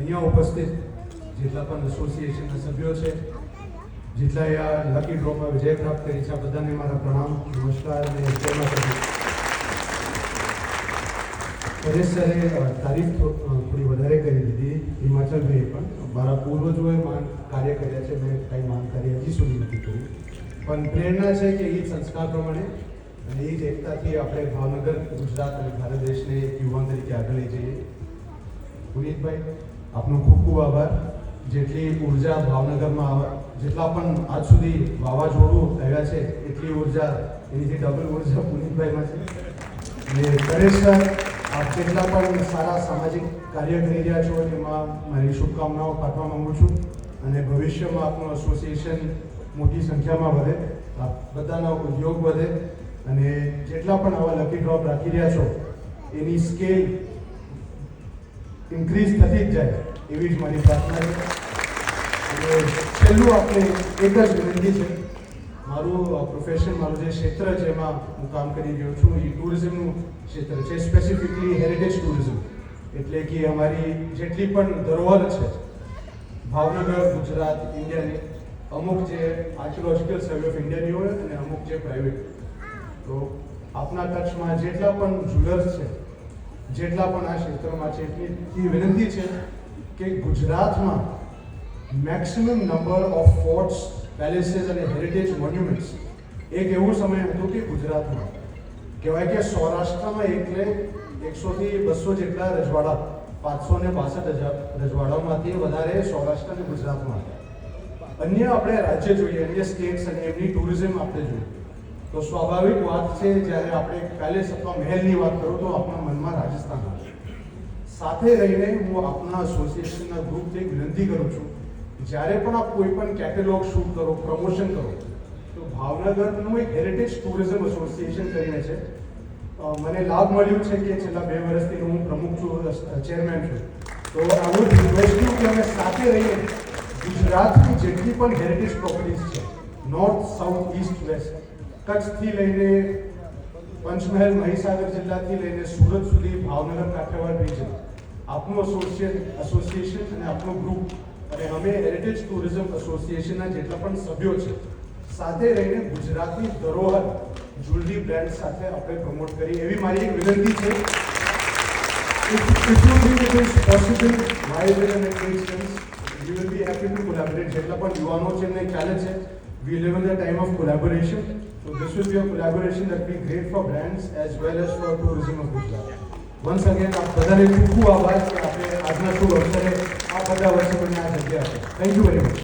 અહીંયા ઉપસ્થિત જેટલા પણ એસોસિએશનના સભ્યો છે, જેટલાએ આ લકી ડ્રોમાં વિજય પ્રાપ્ત કરી છે, આ બધાને મારા પ્રણામ, નમસ્કાર અને જય માતાજી. પરેશ સરે તારીફ થોડી વધારે કરી દીધી, હિમાચલભાઈએ પણ. મારા પૂર્વજોએ માન કાર્ય કર્યા છે, મેં કંઈ માન કાર્ય હજી સુધી નથી કર્યું, પણ પ્રેરણા છે કે એ જ સંસ્કાર પ્રમાણે અને એ જ એકતાથી આપણે ભાવનગર, ગુજરાત અને ભારત દેશને એક યુવાન તરીકે આગળ લઈ જઈએ. પુનીતભાઈ, આપનો ખૂબ ખૂબ આભાર. જેટલી ઉર્જા ભાવનગરમાં જેટલા પણ આજ સુધી વાવાઝોડું થયા છે એટલી ઉર્જા, એનીથી ડબલ ઉર્જા પુનીતભાઈમાં છે. અને પરેશ સર, આપ જેટલા પણ સારા સામાજિક કાર્ય કરી રહ્યા છો એમાં મારી શુભકામનાઓ પાઠવા માંગુ છું અને ભવિષ્યમાં આપનું એસોસિએશન મોટી સંખ્યામાં વધે, આપ બધાનો ઉદ્યોગ વધે અને જેટલા પણ આવા લકી ડ્રોપ રાખી રહ્યા છો એની સ્કેલ ઇન્ક્રીઝ થતી જ જાય એવી જ મારી પ્રાર્થના છે. અને છેલ્લું આપણે એક જ વિનંતી છે, મારું પ્રોફેશન, મારું જે ક્ષેત્ર છે એમાં હું કામ કરી રહ્યો છું એ ટુરિઝમનું ક્ષેત્ર છે, સ્પેસિફિકલી હેરિટેજ ટુરિઝમ. એટલે કે અમારી જેટલી પણ ધરોહર છે ભાવનગર, ગુજરાત, ઇન્ડિયાની, અમુક જે આર્કિયોલોજીકલ સર્વે ઓફ ઇન્ડિયાની હોય અને અમુક જે પ્રાઇવેટ. તો આપના કચ્છમાં જેટલા પણ જ્વેલર્સ છે, જેટલા પણ આ ક્ષેત્રમાં છે એટલી વિનંતી છે કે ગુજરાતમાં મેક્સિમમ નંબર ઓફ ફોર્ટ્સ, પેલેસીસ અને હેરિટેજ મોન્યુમેન્ટ્સ. એક એવો સમય હતો કે ગુજરાતમાં કહેવાય કે સૌરાષ્ટ્રમાં એટલે 100થી 200 જેટલા રજવાડા, 562 રજવાડાઓમાંથી વધારે સૌરાષ્ટ્ર અને ગુજરાતમાં હતા. અન્ય આપણે રાજ્ય જોઈએ, અન્ય સ્ટેટ્સ અને એમની ટુરિઝમ આપણે જોઈએ તો સ્વાભાવિક વાત છે, જ્યારે આપણે પેલેસ અથવા મહેલની વાત કરો તો આપણા મનમાં રાજસ્થાન આવે. સાથે રહીને હું આપના એસોસિએશનના ગ્રુપથી વિનંતી કરું છું, જ્યારે પણ આપ કોઈ પણ કેટેલોગ શૂટ કરો, પ્રમોશન કરો, તો ભાવનગરનું એક હેરિટેજ ટુરિઝમ એસોસિએશન કરીને છે. મને લાભ મળ્યું છે કે છેલ્લા 2 વર્ષથી હું પ્રમુખ છું, ચેરમેન છું. તો આવું જ રિક્વેસ્ટ છું કે અમે સાથે રહીને ગુજરાતની જેટલી પણ હેરિટેજ પ્રોપર્ટીઝ છે, નોર્થ, સાઉથ, ઈસ્ટ, વેસ્ટ, કચ્છથી લઈને પંચમહાલ, મહીસાગર જિલ્લાથી લઈને સુરત સુધી, ભાવનગર, કાઠિયાવાડ રિજન, આપનું એસોસિએશન અને આપનું ગ્રુપ અને અમે હેરિટેજ ટુરિઝમ એસોસિએશનના જેટલા પણ સભ્યો છે સાથે રહીને ગુજરાતની ધરોહર જ્વેલરી બ્રાન્ડ સાથે આપણે પ્રમોટ કરી એવી મારી એક વિનંતી છે. If it is possible, my will and friends, we will be happy to collaborate. જેટલા પણ યુવાનો છે એમને ખ્યાલ છે we live in the time of collaboration, so this will be a collaboration that will be great for brands as well as for tourism of Gujarat. Once again, આપ બધાને ખૂબ ખૂબ આભાર કે આપણે આજના શુભ અવસરે આ બધા વર્ષોની આ જગ્યા છે. Thank you very much.